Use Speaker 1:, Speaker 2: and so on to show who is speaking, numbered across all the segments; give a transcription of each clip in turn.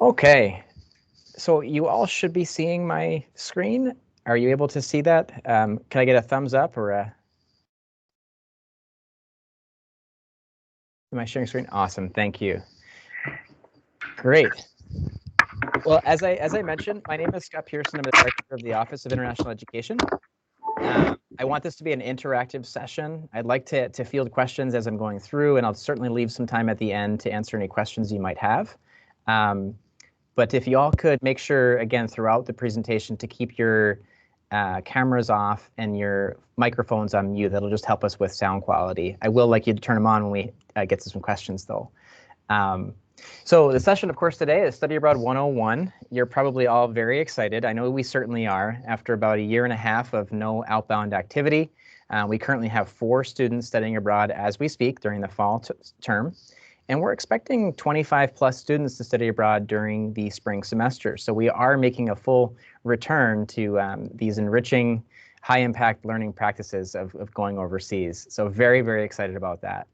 Speaker 1: Okay, so you all should be seeing my screen. Are you able to see that? Can I get a thumbs up or am I sharing screen? Awesome, thank you. Great. Well, as I mentioned, my name is Scott Pearson. I'm the Director of the Office of International Education. I want this to be an interactive session. I'd like to field questions as I'm going through, and I'll certainly leave some time at the end to answer any questions you might have. But if you all could make sure, again, throughout the presentation to keep your cameras off and your microphones on mute, that'll just help us with sound quality. I will like you to turn them on when we get to some questions, though. So the session, of course, today is Study Abroad 101. You're probably all very excited. I know we certainly are. After about a year and a half of no outbound activity, we currently have 4 students studying abroad as we speak during the fall term. And we're expecting 25 plus students to study abroad during the spring semester. So we are making a full return to these enriching, high impact learning practices of going overseas. So very, very excited about that.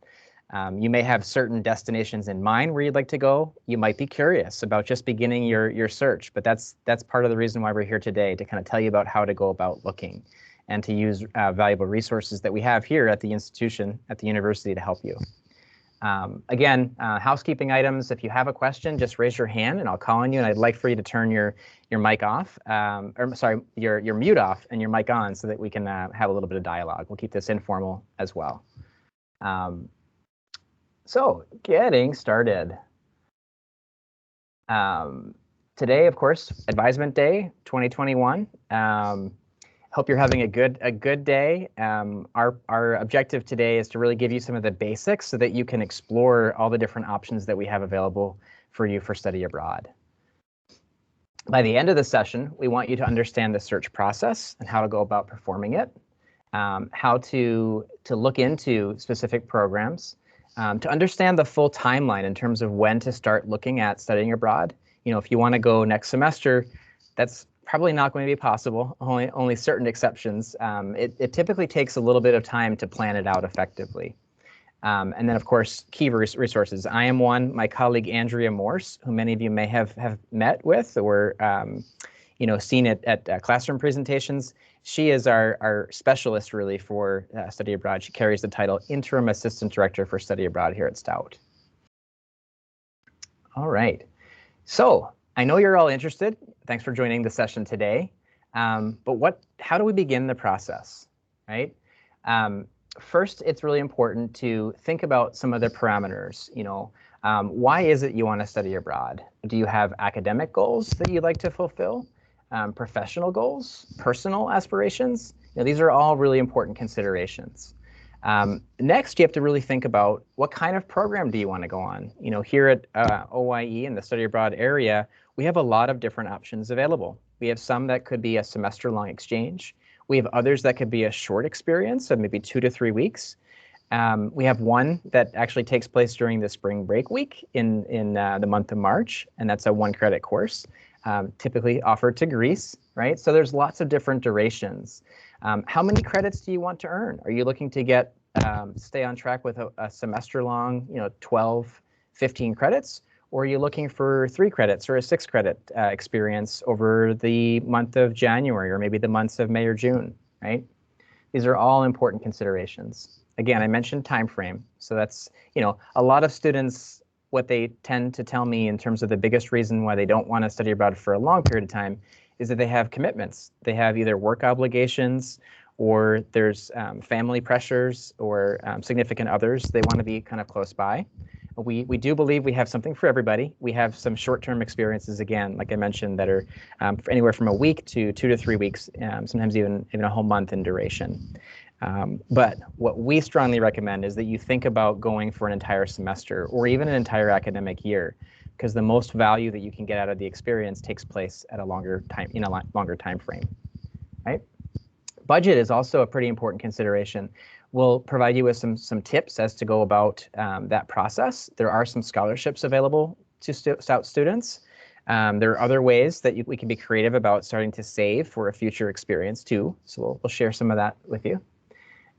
Speaker 1: You may have certain destinations in mind where you'd like to go. You might be curious about just beginning your search, but that's part of the reason why we're here today, to kind of tell you about how to go about looking and to use valuable resources that we have here at the institution, at the university, to help you. Again, housekeeping items. If you have a question, just raise your hand and I'll call on you. And I'd like for you to turn your mic off, or sorry, your mute off and your mic on, so that we can have a little bit of dialogue. We'll keep this informal as well. So getting started. Today, of course, Advisement Day 2021. Hope you're having a good day. Our objective today is to really give you some of the basics so that you can explore all the different options that we have available for you for study abroad. By the end of the session, we want you to understand the search process and how to go about performing it, how to look into specific programs, to understand the full timeline in terms of when to start looking at studying abroad. You know, if you want to go next semester, that's probably not going to be possible, only certain exceptions. It typically takes a little bit of time to plan it out effectively. And then, of course, key resources. I am one. My colleague, Andrea Morse, who many of you may have met with or seen it at classroom presentations. She is our specialist, really, for study abroad. She carries the title Interim Assistant Director for Study Abroad here at Stout. All right. So I know you're all interested. Thanks for joining the session today. But how do we begin the process, right? First, it's really important to think about some of the parameters. Why is it you want to study abroad? Do you have academic goals that you'd like to fulfill? Professional goals, personal aspirations? These are all really important considerations. Next, you have to really think about what kind of program do you want to go on. Here at OIE in the study abroad area, we have a lot of different options available. We have some that could be a semester-long exchange. We have others that could be a short experience of maybe 2 to 3 weeks. We have one that actually takes place during the spring break week in the month of March, and that's a 1-credit course, typically offered to Greece, right? So there's lots of different durations. How many credits do you want to earn? Are you looking to stay on track with a semester-long, 12, 15 credits? Or are you looking for 3 credits or a 6-credit experience over the month of January or maybe the months of May or June, right? These are all important considerations. Again, I mentioned time frame. So that's, a lot of students, what they tend to tell me in terms of the biggest reason why they don't want to study abroad for a long period of time is that they have commitments. They have either work obligations or there's family pressures or significant others. They want to be kind of close by. We do believe we have something for everybody. We have some short-term experiences, again, like I mentioned, that are anywhere from a week to 2 to 3 weeks, sometimes even a whole month in duration. But what we strongly recommend is that you think about going for an entire semester or even an entire academic year, because the most value that you can get out of the experience takes place at a longer time frame, right? Budget is also a pretty important consideration. We'll provide you with some tips as to go about that process. There are some scholarships available to Stout students. There are other ways that we can be creative about starting to save for a future experience too. So we'll share some of that with you.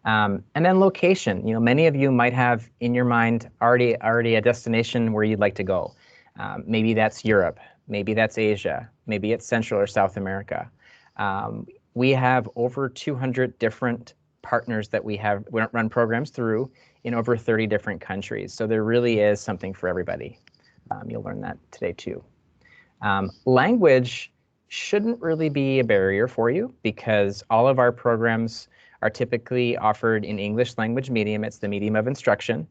Speaker 1: And then location. Many of you might have in your mind already a destination where you'd like to go. Maybe that's Europe. maybe that's Asia, maybe it's Central or South America. We have over 200 different partners that we run programs through in over 30 different countries. So there really is something for everybody. You'll learn that today too. Language shouldn't really be a barrier for you because all of our programs are typically offered in English language medium. It's the medium of instruction.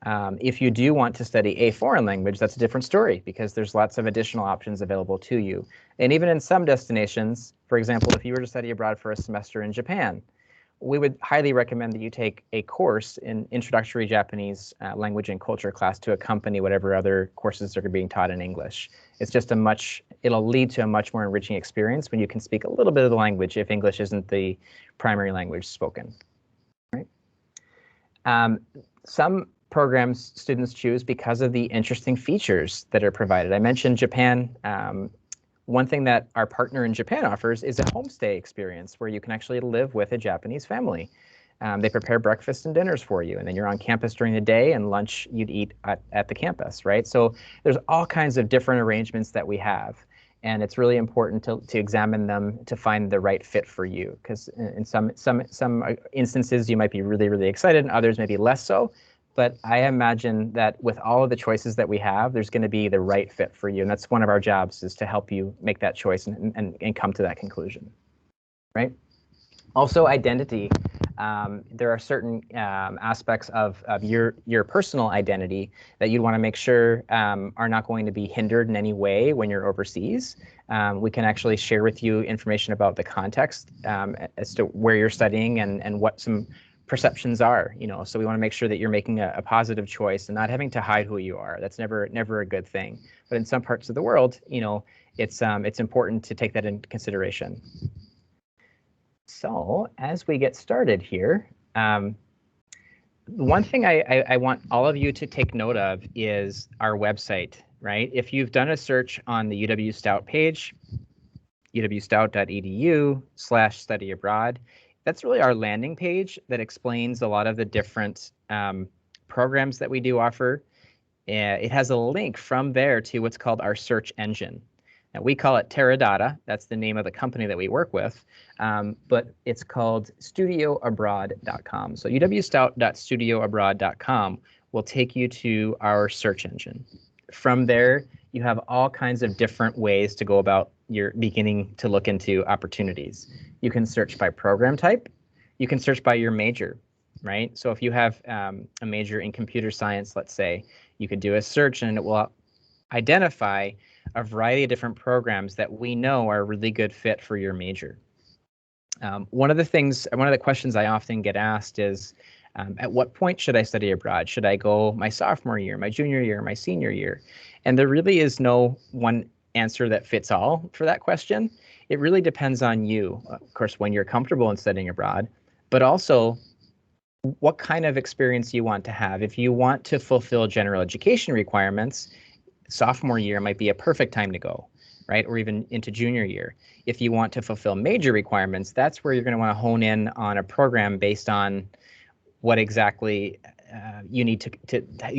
Speaker 1: If you do want to study a foreign language, that's a different story because there's lots of additional options available to you. And even in some destinations, for example, if you were to study abroad for a semester in Japan, we would highly recommend that you take a course in introductory Japanese language and culture class to accompany whatever other courses are being taught in English. It's just it'll lead to a much more enriching experience when you can speak a little bit of the language if English isn't the primary language spoken. Right? Some programs students choose because of the interesting features that are provided. I mentioned Japan. One thing that our partner in Japan offers is a homestay experience where you can actually live with a Japanese family. They prepare breakfast and dinners for you, and then you're on campus during the day, and lunch you'd eat at the campus, right? So there's all kinds of different arrangements that we have, and it's really important to examine them to find the right fit for you, because in some instances you might be really, really excited, and others maybe less so. But I imagine that with all of the choices that we have, there's going to be the right fit for you. And that's one of our jobs, is to help you make that choice and come to that conclusion, right? Also, identity. There are certain aspects of your personal identity that you'd want to make sure are not going to be hindered in any way when you're overseas. We can actually share with you information about the context as to where you're studying and what some perceptions are, so we want to make sure that you're making a positive choice and not having to hide who you are. That's never a good thing. But in some parts of the world, it's important to take that into consideration. So as we get started here, one thing I want all of you to take note of is our website, right? If you've done a search on the UW-Stout page, uw-stout.edu/study abroad, that's really our landing page that explains a lot of the different programs that we do offer. It has a link from there to what's called our search engine. Now, we call it Teradata. That's the name of the company that we work with, but it's called studioabroad.com. So uwstout.studioabroad.com will take you to our search engine. From there, you have all kinds of different ways to go about your beginning to look into opportunities. You can search by program type. You can search by your major, right? So if you have a major in computer science, let's say, you could do a search and it will identify a variety of different programs that we know are a really good fit for your major. One of the questions I often get asked is, at what point should I study abroad? Should I go my sophomore year, my junior year, my senior year? And there really is no one answer that fits all for that question. It really depends on you, of course, when you're comfortable in studying abroad, but also what kind of experience you want to have. If you want to fulfill general education requirements, sophomore year might be a perfect time to go, right? Or even into junior year. If you want to fulfill major requirements, that's where you're going to want to hone in on a program based on what exactly you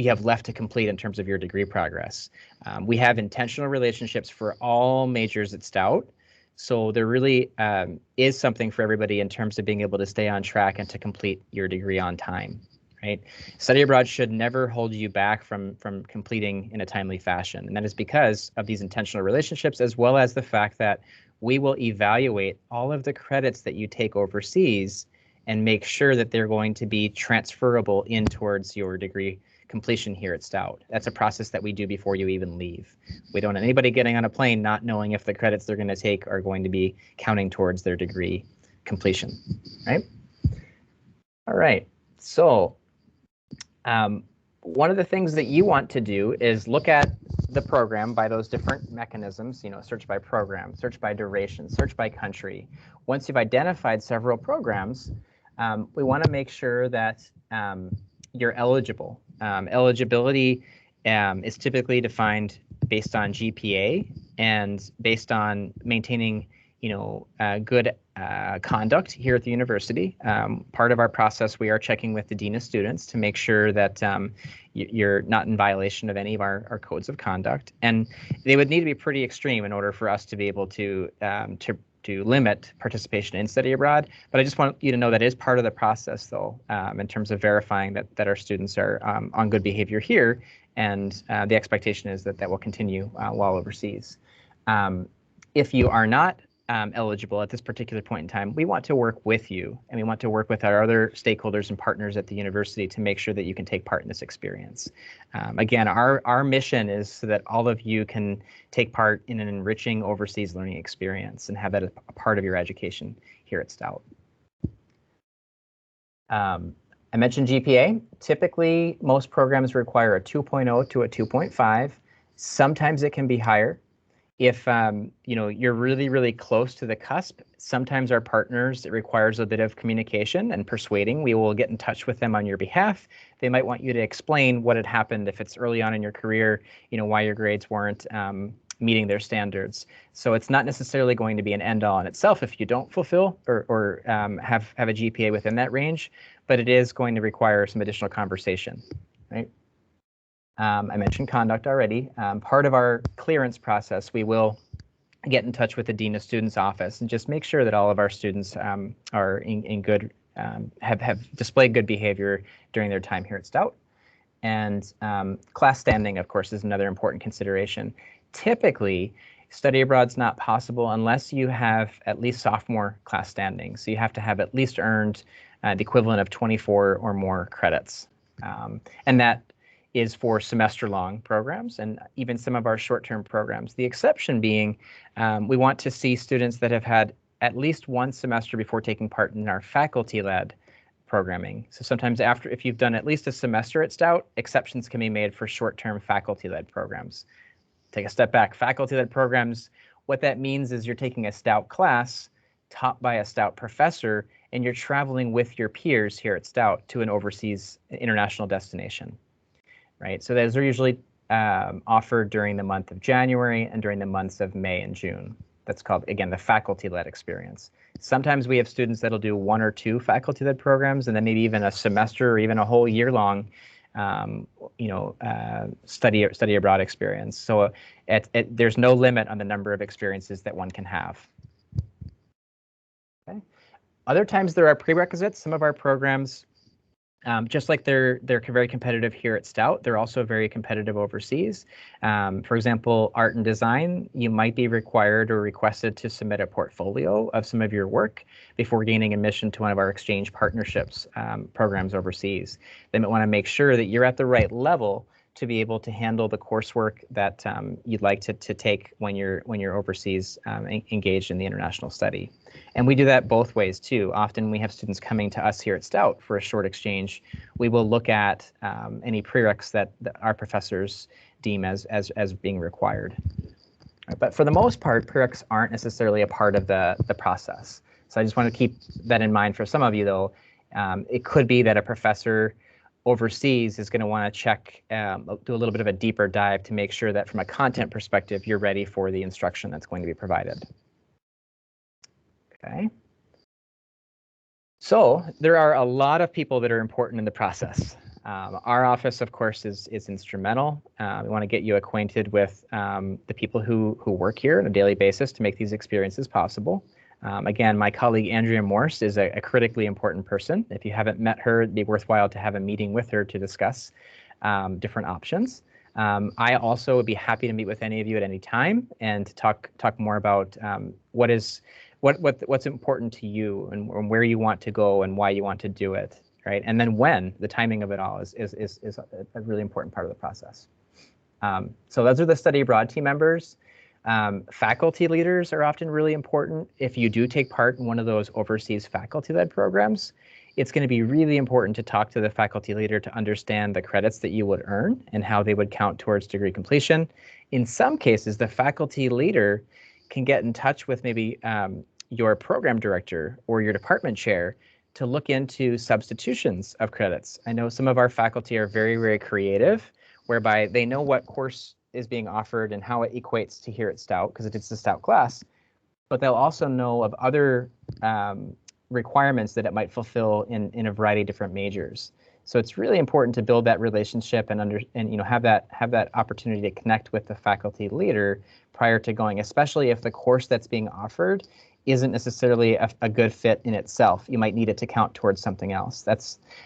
Speaker 1: have left to complete in terms of your degree progress. We have intentional relationships for all majors at Stout. So there really is something for everybody in terms of being able to stay on track and to complete your degree on time, right? Study abroad should never hold you back from completing in a timely fashion. And that is because of these intentional relationships, as well as the fact that we will evaluate all of the credits that you take overseas and make sure that they're going to be transferable in towards your degree completion here at Stout. That's a process that we do before you even leave. We don't want anybody getting on a plane not knowing if the credits they're going to take are going to be counting towards their degree completion, right? All right, so one of the things that you want to do is look at the program by those different mechanisms, search by program, search by duration, search by country. Once you've identified several programs, we want to make sure that you're eligible. Eligibility is typically defined based on GPA and based on maintaining good conduct here at the university. Part of our process, we are checking with the Dean of Students to make sure that you're not in violation of any of our codes of conduct. And they would need to be pretty extreme in order for us to be able to limit participation in study abroad. But I just want you to know that is part of the process, though, in terms of verifying that our students are on good behavior here. And the expectation is that will continue while overseas. If you are not eligible at this particular point in time, we want to work with you, and we want to work with our other stakeholders and partners at the university to make sure that you can take part in this experience. Again, our mission is so that all of you can take part in an enriching overseas learning experience and have that a part of your education here at Stout. I mentioned GPA. Typically, most programs require a 2.0 to a 2.5. Sometimes it can be higher. If you're really, really close to the cusp, sometimes our partners, it requires a bit of communication and persuading. We will get in touch with them on your behalf. They might want you to explain what had happened if it's early on in your career, why your grades weren't meeting their standards. So it's not necessarily going to be an end-all in itself if you don't fulfill or have a GPA within that range, but it is going to require some additional conversation, right? I mentioned conduct already. Part of our clearance process, we will get in touch with the Dean of Students office and just make sure that all of our students are in good, have displayed good behavior during their time here at Stout. And class standing, of course, is another important consideration. Typically, study abroad's not possible unless you have at least sophomore class standing. So you have to have at least earned the equivalent of 24 or more credits. And that is for semester-long programs and even some of our short-term programs. The exception being, we want to see students that have had at least one semester before taking part in our faculty-led programming. So sometimes if you've done at least a semester at Stout, exceptions can be made for short-term faculty-led programs. Take a step back. Faculty-led programs, what that means is you're taking a Stout class taught by a Stout professor, and you're traveling with your peers here at Stout to an overseas international destination. Right, so those are usually offered during the month of January and during the months of May and June. That's called, again, the faculty-led experience. Sometimes we have students that'll do 1 or 2 faculty-led programs, and then maybe even a semester or even a whole year-long, study abroad experience. So there's no limit on the number of experiences that one can have. Okay. Other times there are prerequisites. Some of our programs, just like they're very competitive here at Stout, they're also very competitive overseas. For example, art and design, you might be required or requested to submit a portfolio of some of your work before gaining admission to one of our exchange partnerships programs overseas. They might want to make sure that you're at the right level to be able to handle the coursework that you'd like to take when you're overseas engaged in the international study. And we do that both ways too. Often we have students coming to us here at Stout for a short exchange. We will look at any prereqs that our professors deem as being required. But for the most part, prereqs aren't necessarily a part of the process. So I just want to keep that in mind for some of you, though. It could be that a professor overseas is going to want to check, do a little bit of a deeper dive to make sure that from a content perspective, you're ready for the instruction that's going to be provided. Okay. So there are a lot of people that are important in the process. Our office, of course, is instrumental. We want to get you acquainted with the people who work here on a daily basis to make these experiences possible. Again, my colleague Andrea Morse is a critically important person. If you haven't met her, it'd be worthwhile to have a meeting with her to discuss different options. I also would be happy to meet with any of you at any time and to talk more about what's important to you and where you want to go and why you want to do it, right? And then when, the timing of it all is a really important part of the process. So those are the study abroad team members. Faculty leaders are often really important. If you do take part in one of those overseas faculty-led programs, it's going to be really important to talk to the faculty leader to understand the credits that you would earn and how they would count towards degree completion. In some cases, the faculty leader can get in touch with maybe your program director or your department chair to look into substitutions of credits. I know some of our faculty are very, very creative, whereby they know what course is being offered and how it equates to here at Stout, because it's a Stout class. but they'll also know of other requirements that it might fulfill in a variety of different majors. So it's really important to build that relationship and have that opportunity to connect with the faculty leader prior to going, especially if the course that's being offered isn't necessarily a good fit in itself. You might need it to count towards something else.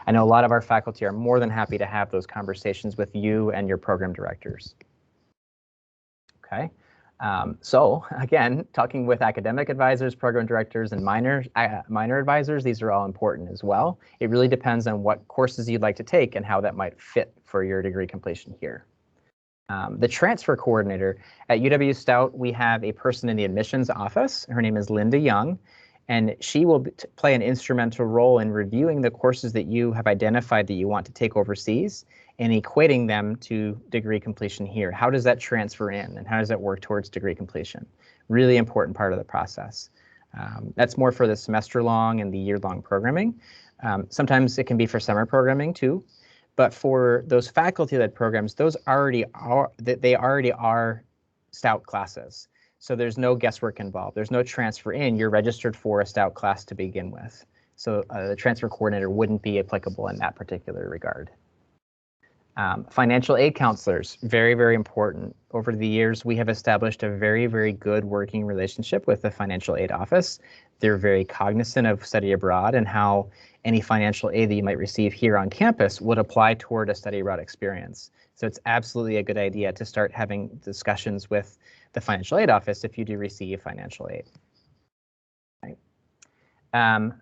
Speaker 1: I know a lot of our faculty are more than happy to have those conversations with you and your program directors. Okay. So again, talking with academic advisors, program directors, and minor advisors, these are all important as well. It really depends on what courses you'd like to take and how that might fit for your degree completion here. The transfer coordinator at UW-Stout, we have a person in the admissions office. Her name is Linda Young, and she will play an instrumental role in reviewing the courses that you have identified that you want to take overseas and equating them to degree completion here. How does that transfer in, and how does that work towards degree completion? Really important part of the process. That's more for the semester-long and the year-long programming. Sometimes it can be for summer programming too. But for those faculty-led programs, they already are Stout classes. So there's no guesswork involved. There's no transfer in. You're registered for a Stout class to begin with. So the transfer coordinator wouldn't be applicable in that particular regard. Financial aid counselors, very, very important. Over the years, we have established a very, very good working relationship with the financial aid office. They're very cognizant of study abroad and how any financial aid that you might receive here on campus would apply toward a study abroad experience. So it's absolutely a good idea to start having discussions with the financial aid office if you do receive financial aid. Right.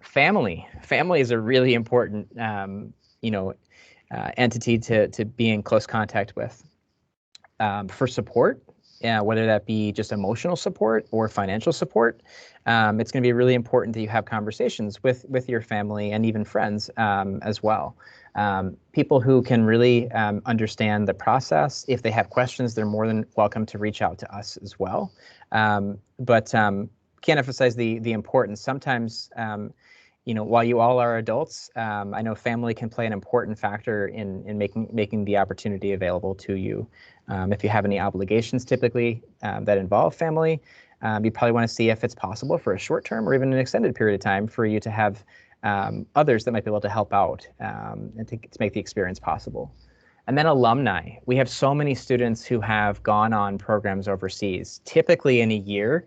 Speaker 1: Family is a really important, entity to be in close contact with. For support, whether that be just emotional support or financial support, it's going to be really important that you have conversations with your family and even friends as well. People who can really understand the process. If they have questions, they're more than welcome to reach out to us as well. But can't emphasize the importance. Sometimes, while you all are adults, I know family can play an important factor in making the opportunity available to you. If you have any obligations typically that involve family, you probably want to see if it's possible for a short term or even an extended period of time for you to have others that might be able to help out and to make the experience possible. And then alumni. We have so many students who have gone on programs overseas, typically in a year.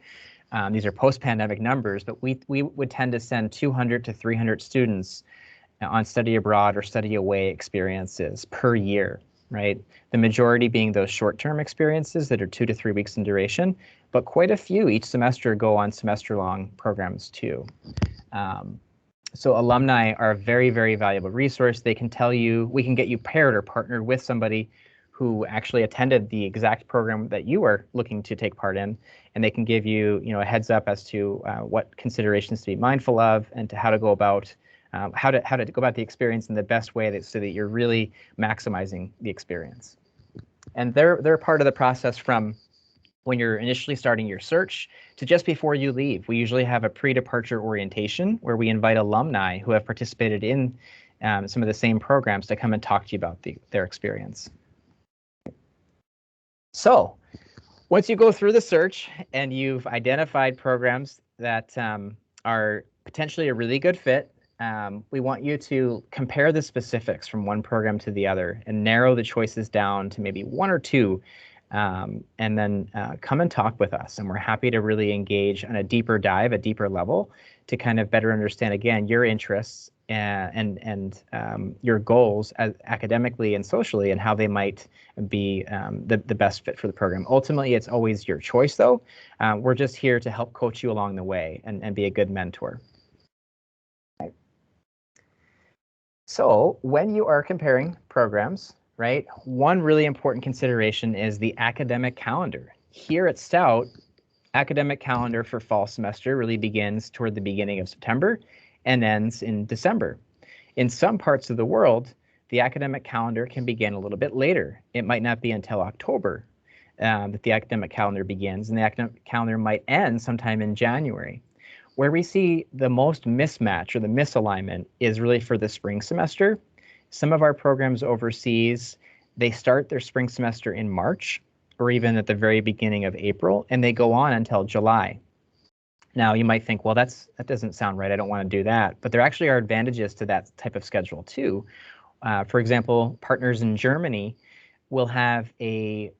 Speaker 1: These are post-pandemic numbers, but we would tend to send 200 to 300 students on study abroad or study away experiences per year, right? The majority being those short-term experiences that are 2 to 3 weeks in duration, but quite a few each semester go on semester-long programs too. So alumni are a very, very valuable resource. They can tell you, we can get you paired or partnered with somebody who actually attended the exact program that you are looking to take part in, and they can give you, a heads up as to what considerations to be mindful of and to how to go about the experience in the best way so that you're really maximizing the experience. And they're part of the process from when you're initially starting your search to just before you leave. We usually have a pre-departure orientation where we invite alumni who have participated in some of the same programs to come and talk to you about their experience. So once you go through the search and you've identified programs that are potentially a really good fit, we want you to compare the specifics from one program to the other and narrow the choices down to maybe one or two, and then come and talk with us. And we're happy to really engage on a deeper dive, a deeper level, to kind of better understand, again, your interests and your goals academically and socially, and how they might be the best fit for the program. Ultimately, it's always your choice, though. We're just here to help coach you along the way and be a good mentor. Okay. So when you are comparing programs, right, one really important consideration is the academic calendar. Here at Stout, academic calendar for fall semester really begins toward the beginning of September and ends in December. In some parts of the world, the academic calendar can begin a little bit later. It might not be until October that the academic calendar begins, and the academic calendar might end sometime in January. Where we see the most mismatch or the misalignment is really for the spring semester. Some of our programs overseas, they start their spring semester in March or even at the very beginning of April, and they go on until July. Now, you might think, well, that doesn't sound right. I don't want to do that. But there actually are advantages to that type of schedule too. For example, partners in Germany will have a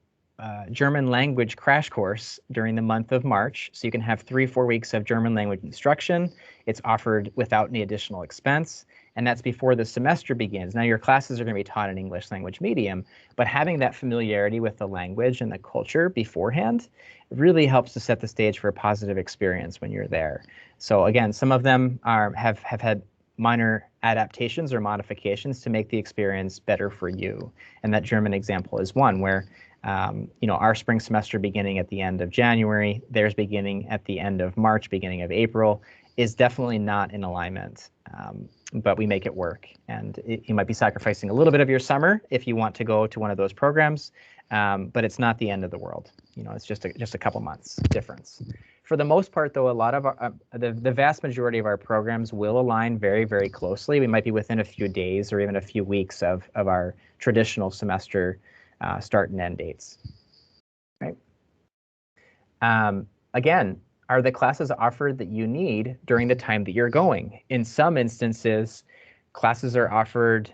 Speaker 1: German language crash course during the month of March. So you can have 3-4 weeks of German language instruction. It's offered without any additional expense. And that's before the semester begins. Now, your classes are going to be taught in English language medium, but having that familiarity with the language and the culture beforehand really helps to set the stage for a positive experience when you're there. So again, some of them have had minor adaptations or modifications to make the experience better for you. And that German example is one where our spring semester beginning at the end of January, theirs beginning at the end of March, beginning of April, is definitely not in alignment. But we make it work. And you might be sacrificing a little bit of your summer if you want to go to one of those programs, but it's not the end of the world. It's just a couple months difference. For the most part, though, a lot of the vast majority of our programs will align very, very closely. We might be within a few days or even a few weeks of our traditional semester start and end dates. Right? Again, are the classes offered that you need during the time that you're going? In some instances, classes are offered,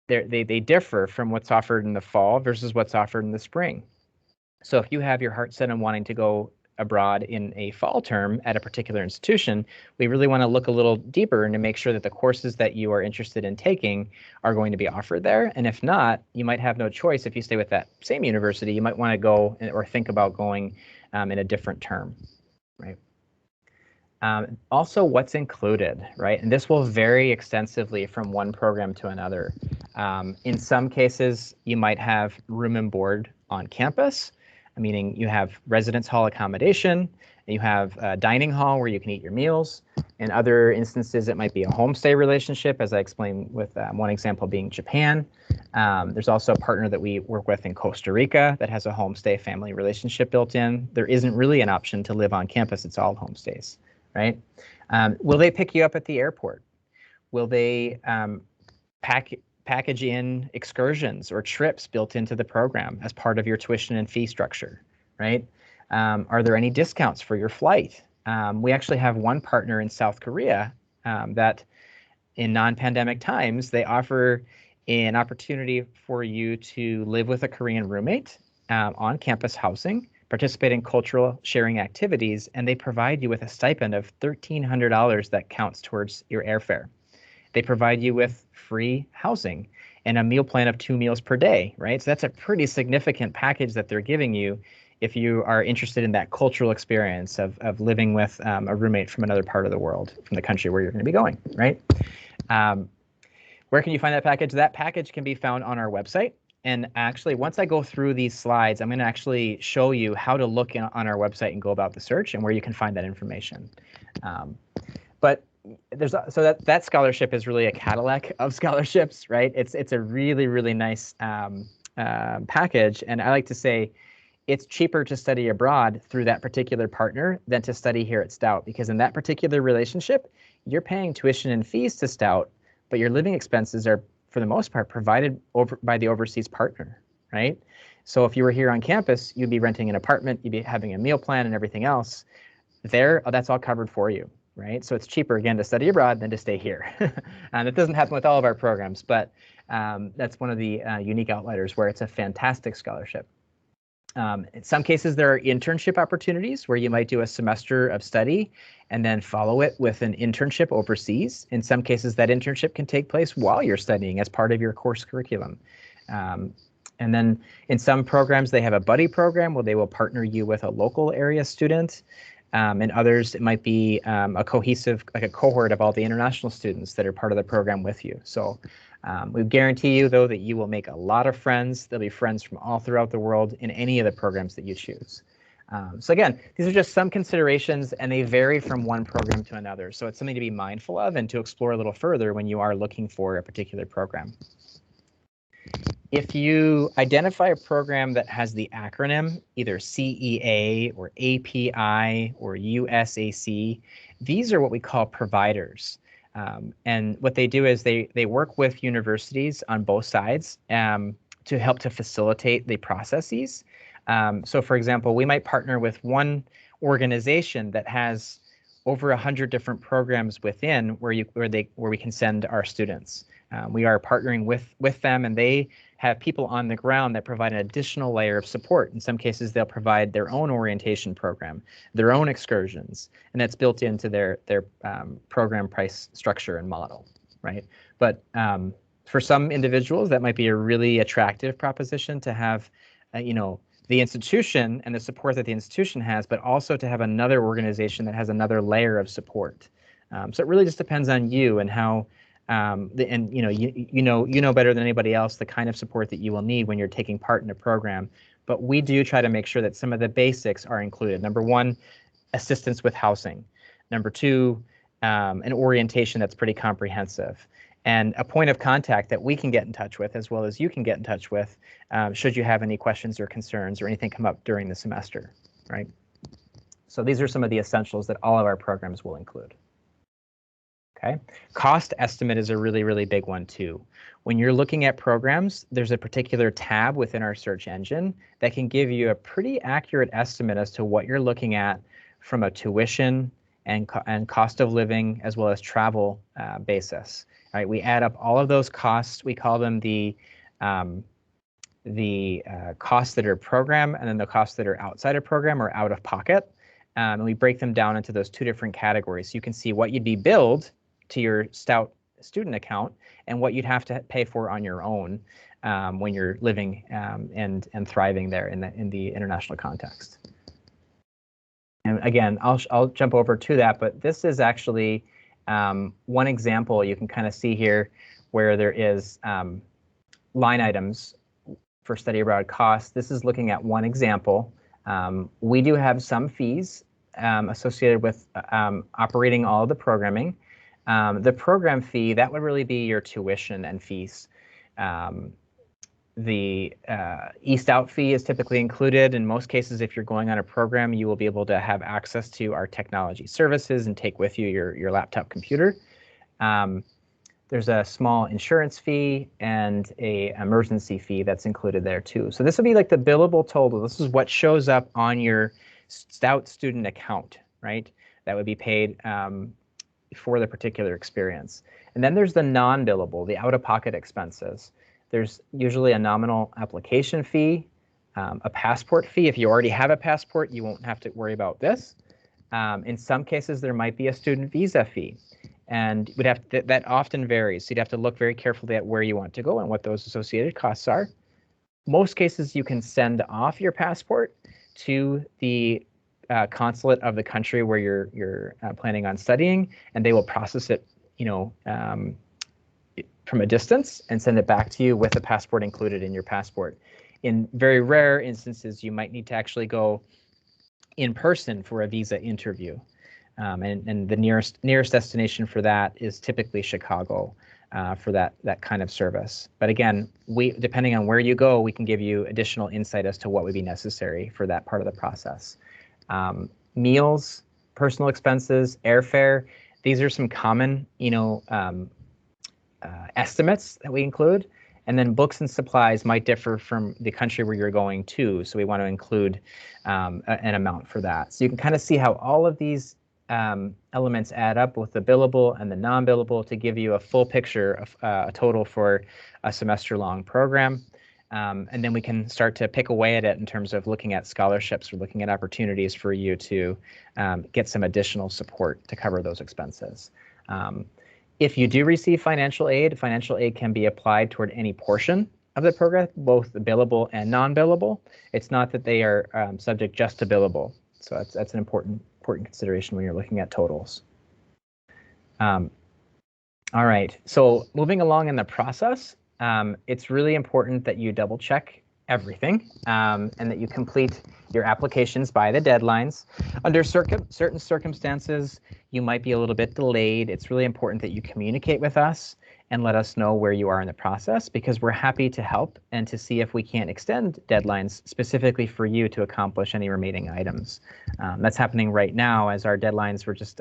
Speaker 1: they differ from what's offered in the fall versus what's offered in the spring. So if you have your heart set on wanting to go abroad in a fall term at a particular institution, we really want to look a little deeper and to make sure that the courses that you are interested in taking are going to be offered there. And if not, you might have no choice. If you stay with that same university, you might want to go or think about going in a different term. Right. Also, what's included, right? And this will vary extensively from one program to another. In some cases, you might have room and board on campus, meaning you have residence hall accommodation, and you have a dining hall where you can eat your meals. In other instances, it might be a homestay relationship, as I explained with one example being Japan. There's also a partner that we work with in Costa Rica that has a homestay family relationship built in. There isn't really an option to live on campus. It's all homestays, right? Will they pick you up at the airport? Will they package in excursions or trips built into the program as part of your tuition and fee structure, right? Are there any discounts for your flight? We actually have one partner in South Korea that in non-pandemic times, they offer an opportunity for you to live with a Korean roommate on campus housing, participate in cultural sharing activities, and they provide you with a stipend of $1,300 that counts towards your airfare. They provide you with free housing and a meal plan of 2 meals per day, right? So that's a pretty significant package that they're giving you if you are interested in that cultural experience of living with a roommate from another part of the world, from the country where you're going to be going, right? Where can you find that package? That package can be found on our website. And actually, once I go through these slides, I'm going to actually show you how to look on our website and go about the search and where you can find that information. But that scholarship is really a Cadillac of scholarships, right? It's a really, really nice package. And I like to say it's cheaper to study abroad through that particular partner than to study here at Stout, because in that particular relationship, you're paying tuition and fees to Stout, but your living expenses are, for the most part, provided by the overseas partner, right? So if you were here on campus, you'd be renting an apartment, you'd be having a meal plan and everything else. There, that's all covered for you, right? So it's cheaper, again, to study abroad than to stay here. And it doesn't happen with all of our programs, but that's one of the unique outliers where it's a fantastic scholarship. In some cases, there are internship opportunities where you might do a semester of study and then follow it with an internship overseas. In some cases, that internship can take place while you're studying as part of your course curriculum. And then in some programs, they have a buddy program where they will partner you with a local area student. And others, it might be a cohesive, like a cohort of all the international students that are part of the program with you. So we guarantee you, though, that you will make a lot of friends. There'll be friends from all throughout the world in any of the programs that you choose. So again, these are just some considerations, and they vary from one program to another. So it's something to be mindful of and to explore a little further when you are looking for a particular program. If you identify a program that has the acronym, either CEA or API or USAC, these are what we call providers. And what they do is they work with universities on both sides to help to facilitate the processes. So for example, we might partner with one organization that has over 100 different programs within where we can send our students. We are partnering with them, and they have people on the ground that provide an additional layer of support. In some cases, they'll provide their own orientation program, their own excursions, and that's built into their program price structure and model, right? But for some individuals, that might be a really attractive proposition to have, the institution and the support that the institution has, but also to have another organization that has another layer of support. So it really just depends on you and how, you know better than anybody else the kind of support that you will need when you're taking part in a program. But we do try to make sure that some of the basics are included. Number one, assistance with housing. Number two, an orientation that's pretty comprehensive. And a point of contact that we can get in touch with, as well as you can get in touch with, should you have any questions or concerns or anything come up during the semester, right? So these are some of the essentials that all of our programs will include. Okay, cost estimate is a really, really big one too. When you're looking at programs, there's a particular tab within our search engine that can give you a pretty accurate estimate as to what you're looking at from a tuition and cost of living, as well as travel basis. All right, we add up all of those costs. We call them the costs that are program, and then the costs that are outside of program or out of pocket. And we break them down into those two different categories. So you can see what you'd be billed to your Stout student account and what you'd have to pay for on your own when you're living and thriving there in the international context. And again, I'll jump over to that, but this is actually one example you can kind of see here where there is line items for study abroad costs. This is looking at one example. We do have some fees associated with operating all of the programming. The program fee, that would really be your tuition and fees. The UW-Stout fee is typically included. In most cases, if you're going on a program, you will be able to have access to our technology services and take with you your laptop computer. There's a small insurance fee and a emergency fee that's included there too. So this would be like the billable total. This is what shows up on your Stout student account, right? That would be paid for the particular experience. And then there's the non-billable, the out-of-pocket expenses. There's usually a nominal application fee, a passport fee. If you already have a passport, you won't have to worry about this. In some cases, there might be a student visa fee, and that often varies. So you'd have to look very carefully at where you want to go and what those associated costs are. Most cases, you can send off your passport to the consulate of the country where you're planning on studying, and they will process it, from a distance and send it back to you with a passport included in your passport. In very rare instances, you might need to actually go in person for a visa interview, and the nearest destination for that is typically Chicago for that kind of service. But again, depending on where you go, we can give you additional insight as to what would be necessary for that part of the process. Meals, personal expenses, airfare, these are some common, estimates that we include. And then books and supplies might differ from the country where you're going to, so we want to include an amount for that. So you can kind of see how all of these elements add up with the billable and the non-billable to give you a full picture of a total for a semester-long program. And then we can start to pick away at it in terms of looking at scholarships or looking at opportunities for you to get some additional support to cover those expenses. If you do receive financial aid can be applied toward any portion of the program, both the billable and non-billable. It's not that they are subject just to billable. So that's an important consideration when you're looking at totals. All right, so moving along in the process, it's really important that you double check everything and that you complete your applications by the deadlines. Under certain circumstances, you might be a little bit delayed. It's really important that you communicate with us and let us know where you are in the process, because we're happy to help and to see if we can't extend deadlines specifically for you to accomplish any remaining items. That's happening right now, as our deadlines were just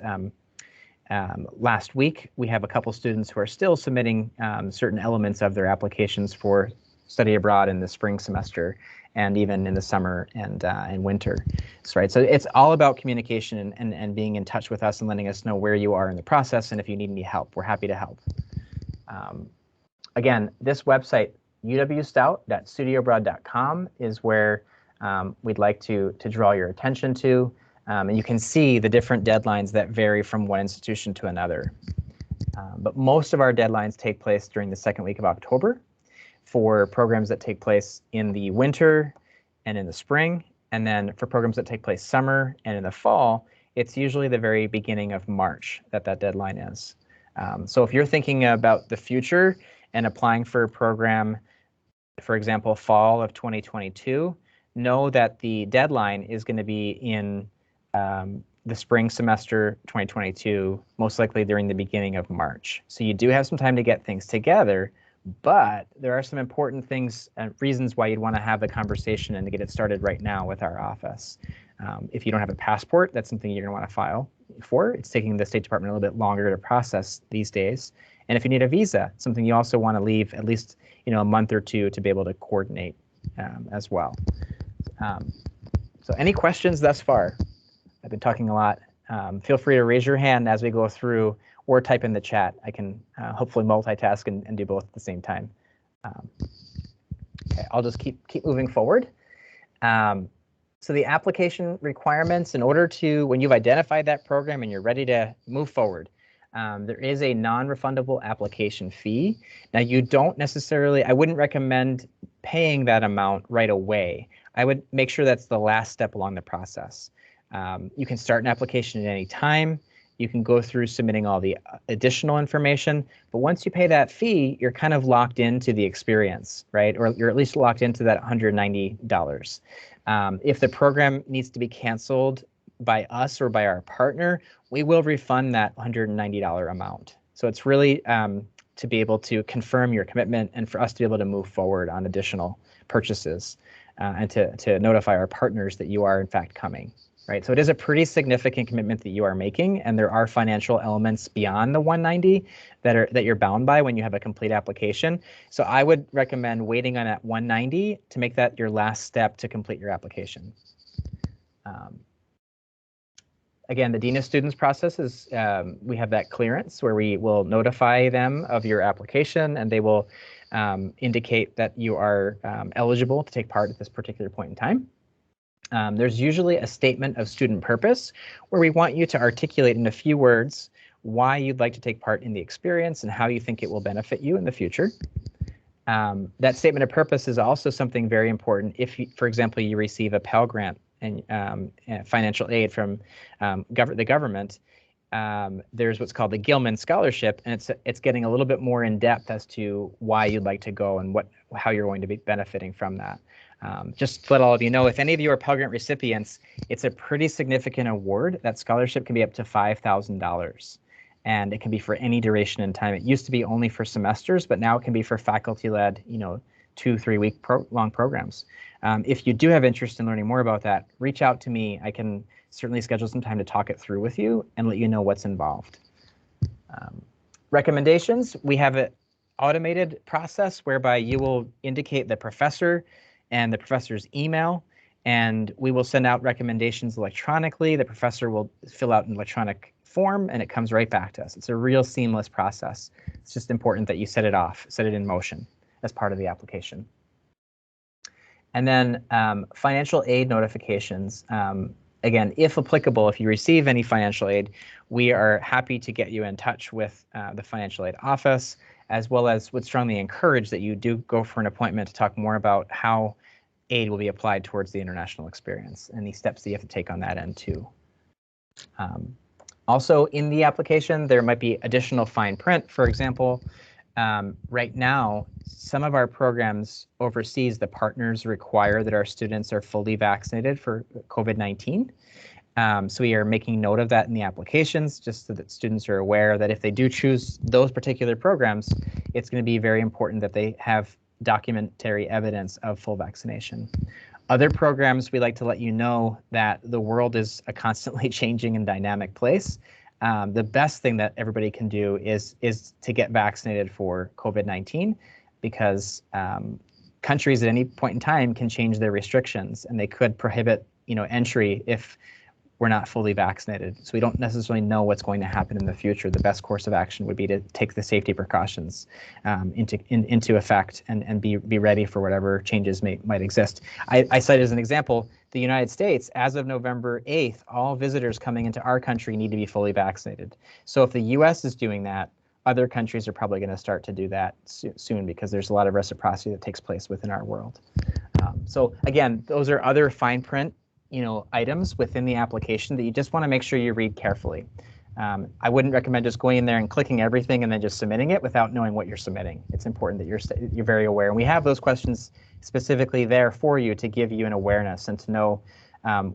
Speaker 1: last week. We have a couple students who are still submitting certain elements of their applications for study abroad in the spring semester and even in the summer and winter. So, right, so it's all about communication and being in touch with us and letting us know where you are in the process, and if you need any help, we're happy to help. Again, this website, UW-Stout.studyabroad.com, is where we'd like to draw your attention to. And you can see the different deadlines that vary from one institution to another. But most of our deadlines take place during the second week of October for programs that take place in the winter and in the spring. And then for programs that take place summer and in the fall, it's usually the very beginning of March that deadline is. So if you're thinking about the future and applying for a program, for example, fall of 2022, know that the deadline is going to be in the spring semester 2022, most likely during the beginning of March. So you do have some time to get things together, but there are some important things and reasons why you'd want to have the conversation and to get it started right now with our office. If you don't have a passport, that's something you're going to want to file for. It's taking the State Department a little bit longer to process these days. And if you need a visa, something you also want to leave at least a month or two to be able to coordinate as well. So any questions thus far? I've been talking a lot. Feel free to raise your hand as we go through or type in the chat. I can hopefully multitask and do both at the same time. Okay, I'll just keep moving forward. So the application requirements, in order to, when you've identified that program and you're ready to move forward, there is a non-refundable application fee. Now you don't necessarily, I wouldn't recommend paying that amount right away. I would make sure that's the last step along the process. You can start an application at any time. You can go through submitting all the additional information, but once you pay that fee, you're kind of locked into the experience, right? Or you're at least locked into that $190. If the program needs to be canceled by us or by our partner, we will refund that $190 amount. So it's really to be able to confirm your commitment and for us to be able to move forward on additional purchases and to notify our partners that you are in fact coming. Right, so it is a pretty significant commitment that you are making, and there are financial elements beyond the 190 that you're bound by when you have a complete application. So I would recommend waiting on that 190 to make that your last step to complete your application. Again, the Dean of Students process is, we have that clearance where we will notify them of your application, and they will indicate that you are eligible to take part at this particular point in time. There's usually a statement of student purpose where we want you to articulate in a few words why you'd like to take part in the experience and how you think it will benefit you in the future. That statement of purpose is also something very important if, for example, you receive a Pell Grant and financial aid from the government. There's what's called the Gilman Scholarship, and it's getting a little bit more in depth as to why you'd like to go and how you're going to be benefiting from that. Just to let all of you know, if any of you are Pell Grant recipients, it's a pretty significant award. That scholarship can be up to $5,000, and it can be for any duration in time. It used to be only for semesters, but now it can be for faculty-led, 2-3 week long programs. If you do have interest in learning more about that, reach out to me. I can certainly schedule some time to talk it through with you and let you know what's involved. Recommendations, we have an automated process whereby you will indicate the professor and the professor's email, and we will send out recommendations electronically. The professor will fill out an electronic form, and it comes right back to us. It's a real seamless process. It's just important that you set it in motion as part of the application. And then financial aid notifications. Again, if applicable, if you receive any financial aid, we are happy to get you in touch with the financial aid office, as well as would strongly encourage that you do go for an appointment to talk more about how aid will be applied towards the international experience and the steps that you have to take on that end too. Also in the application, there might be additional fine print. For example, right now, some of our programs overseas, the partners require that our students are fully vaccinated for COVID-19. So we are making note of that in the applications, just so that students are aware that if they do choose those particular programs, it's going to be very important that they have documentary evidence of full vaccination. Other programs, we like to let you know that the world is a constantly changing and dynamic place. The best thing that everybody can do is to get vaccinated for COVID-19, because countries at any point in time can change their restrictions, and they could prohibit, entry if we're not fully vaccinated. So we don't necessarily know what's going to happen in the future. The best course of action would be to take the safety precautions into effect and be ready for whatever changes might exist. I cite as an example, the United States, as of November 8th, all visitors coming into our country need to be fully vaccinated. So if the US is doing that, other countries are probably going to start to do that soon, because there's a lot of reciprocity that takes place within our world. So again, those are other fine print items within the application that you just want to make sure you read carefully. I wouldn't recommend just going in there and clicking everything and then just submitting it without knowing what you're submitting. It's important that you're very aware. And we have those questions specifically there for you to give you an awareness and to know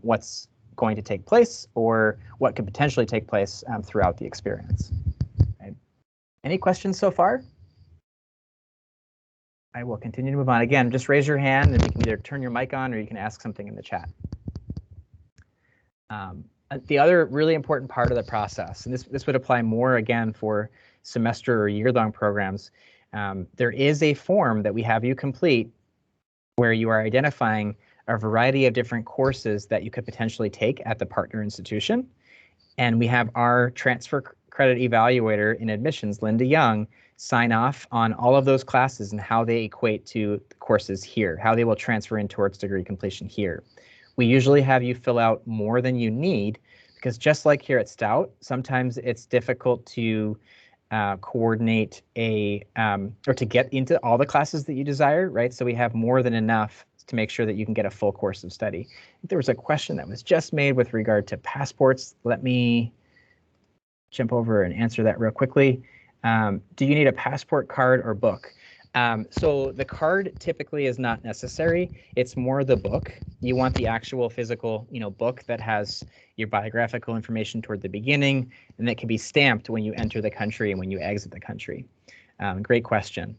Speaker 1: what's going to take place or what could potentially take place throughout the experience. Okay. Any questions so far? I will continue to move on. Again, just raise your hand and you can either turn your mic on or you can ask something in the chat. The other really important part of the process, and this would apply more again for semester or year-long programs, there is a form that we have you complete where you are identifying a variety of different courses that you could potentially take at the partner institution. And we have our transfer credit evaluator in admissions, Linda Young, sign off on all of those classes and how they equate to the courses here, how they will transfer in towards degree completion here. We usually have you fill out more than you need, because just like here at Stout, sometimes it's difficult to coordinate or to get into all the classes that you desire, right? So we have more than enough to make sure that you can get a full course of study. There was a question that was just made with regard to passports. Let me jump over and answer that real quickly. Do you need a passport card or book? So the card typically is not necessary. It's more the book. You want the actual physical, book that has your biographical information toward the beginning, and that can be stamped when you enter the country and when you exit the country. Great question.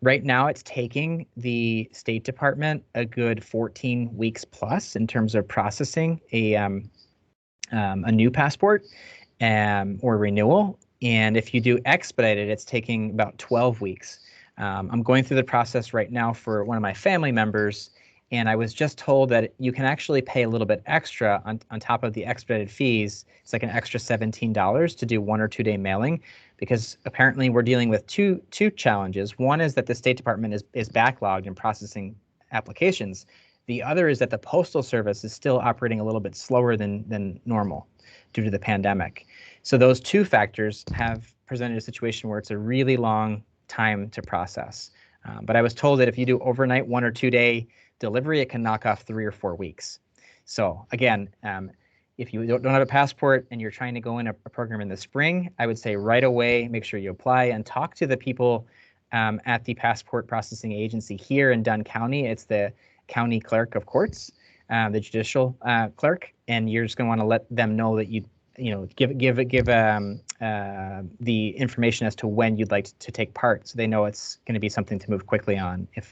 Speaker 1: Right now, it's taking the State Department a good 14 weeks plus in terms of processing a new passport or renewal. And if you do expedited, it's taking about 12 weeks. I'm going through the process right now for one of my family members, and I was just told that you can actually pay a little bit extra on top of the expedited fees. It's like an extra $17 to do 1 or 2 day mailing, because apparently we're dealing with two challenges. One is that the State Department is backlogged in processing applications. The other is that the Postal Service is still operating a little bit slower than normal due to the pandemic. So those two factors have presented a situation where it's a really long time to process. But I was told that if you do overnight 1 or 2 day delivery, it can knock off 3 or 4 weeks. So again, if you don't have a passport and you're trying to go in a program in the spring, I would say right away, make sure you apply and talk to the people at the passport processing agency here in Dunn County. It's the county clerk of courts, the judicial clerk, and you're just going to want to let them know that give the information as to when you'd like to take part, so they know it's going to be something to move quickly on if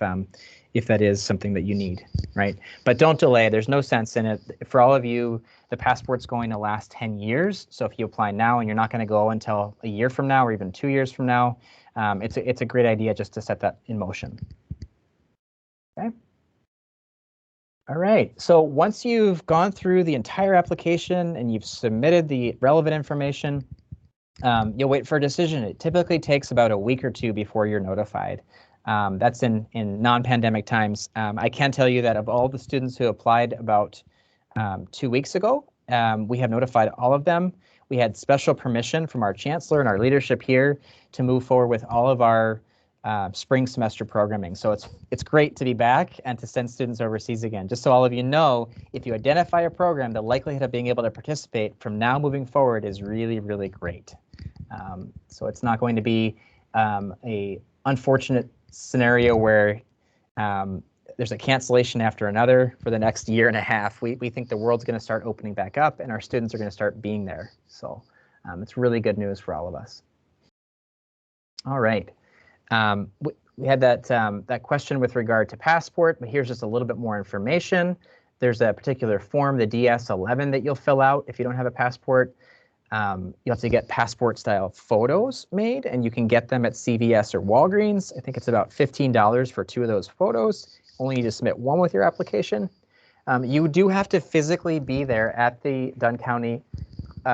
Speaker 1: that is something that you need, right? But don't delay. There's no sense in it. For all of you, the passport's going to last 10 years. So if you apply now and you're not going to go until a year from now or even 2 years from now, it's a great idea just to set that in motion. Okay. All right, so once you've gone through the entire application and you've submitted the relevant information, you'll wait for a decision. It typically takes about a week or two before you're notified. That's in non-pandemic times. I can tell you that of all the students who applied about 2 weeks ago, we have notified all of them. We had special permission from our chancellor and our leadership here to move forward with all of our spring semester programming. So it's great to be back and to send students overseas again. Just so all of you know, if you identify a program, the likelihood of being able to participate from now moving forward is really, really great. So it's not going to be a unfortunate scenario where there's a cancellation after another for the next year and a half. We think the world's going to start opening back up and our students are going to start being there. So it's really good news for all of us. All right. We had that question with regard to passport, but here's just a little bit more information. There's a particular form, the DS-11, that you'll fill out if you don't have a passport. You have to get passport style photos made, and you can get them at CVS or Walgreens. I think it's about $15 for 2 of those photos. Only need to submit 1 with your application. You do have to physically be there at the Dunn County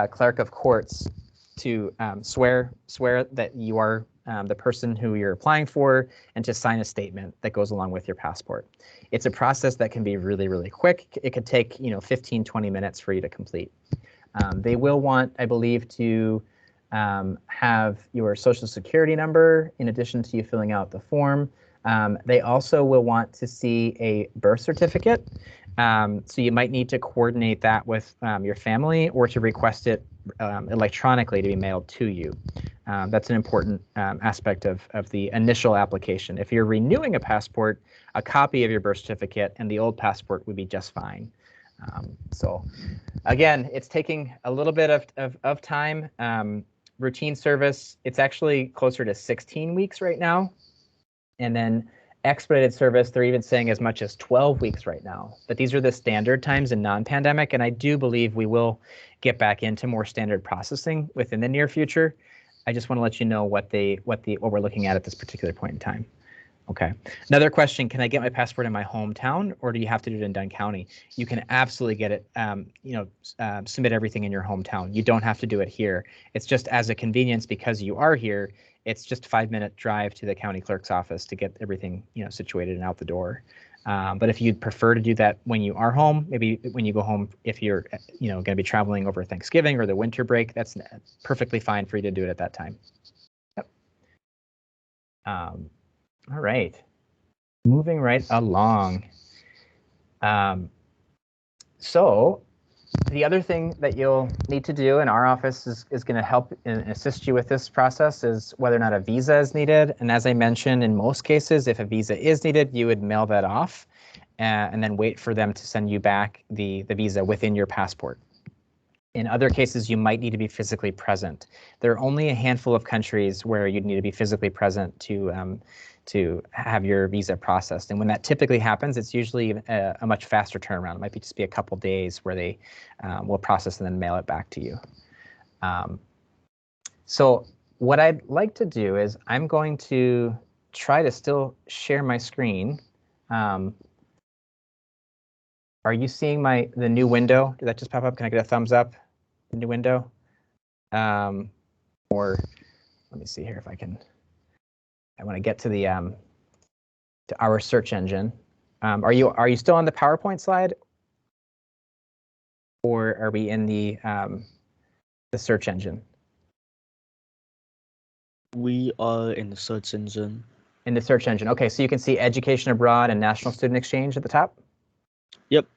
Speaker 1: Clerk of Courts to swear that you are the person who you're applying for, and to sign a statement that goes along with your passport. It's a process that can be really, really quick. It could take 15, 20 minutes for you to complete. They will want, I believe, to have your social security number in addition to you filling out the form. They also will want to see a birth certificate. So you might need to coordinate that with your family, or to request it electronically to be mailed to you. That's an important aspect of the initial application. If you're renewing a passport, a copy of your birth certificate and the old passport would be just fine. So again, it's taking a little bit of time. Routine service, it's actually closer to 16 weeks right now. And then expedited service, they're even saying as much as 12 weeks right now. But these are the standard times in non-pandemic, and I do believe we will get back into more standard processing within the near future. I just want to let you know what we're looking at this particular point in time. Okay. Another question, can I get my passport in my hometown, or do you have to do it in Dunn County? You can absolutely get it, submit everything in your hometown. You don't have to do it here. It's just as a convenience, because you are here, it's just a 5-minute drive to the county clerk's office to get everything, situated and out the door. But if you'd prefer to do that when you are home, maybe when you go home, if you're, going to be traveling over Thanksgiving or the winter break, that's perfectly fine for you to do it at that time. Yep. All right, moving right along. So the other thing that you'll need to do in our office is going to help and assist you with this process is whether or not a visa is needed. And as I mentioned, in most cases, if a visa is needed, you would mail that off and then wait for them to send you back the visa within your passport. In other cases, you might need to be physically present. There are only a handful of countries where you'd need to be physically present to have your visa processed. And when that typically happens, it's usually a much faster turnaround. It might just be a couple days where they will process and then mail it back to you. So what I'd like to do is I'm going to try to still share my screen. Are you seeing the new window? Did that just pop up? Can I get a thumbs up? The new window? Or let me see here if I can. I want to get to the to our search engine. Are you still on the PowerPoint slide, or are we in the search engine?
Speaker 2: We are in the search engine.
Speaker 1: In the search engine. Okay, so you can see Education Abroad and National Student Exchange at the top?
Speaker 2: Yep.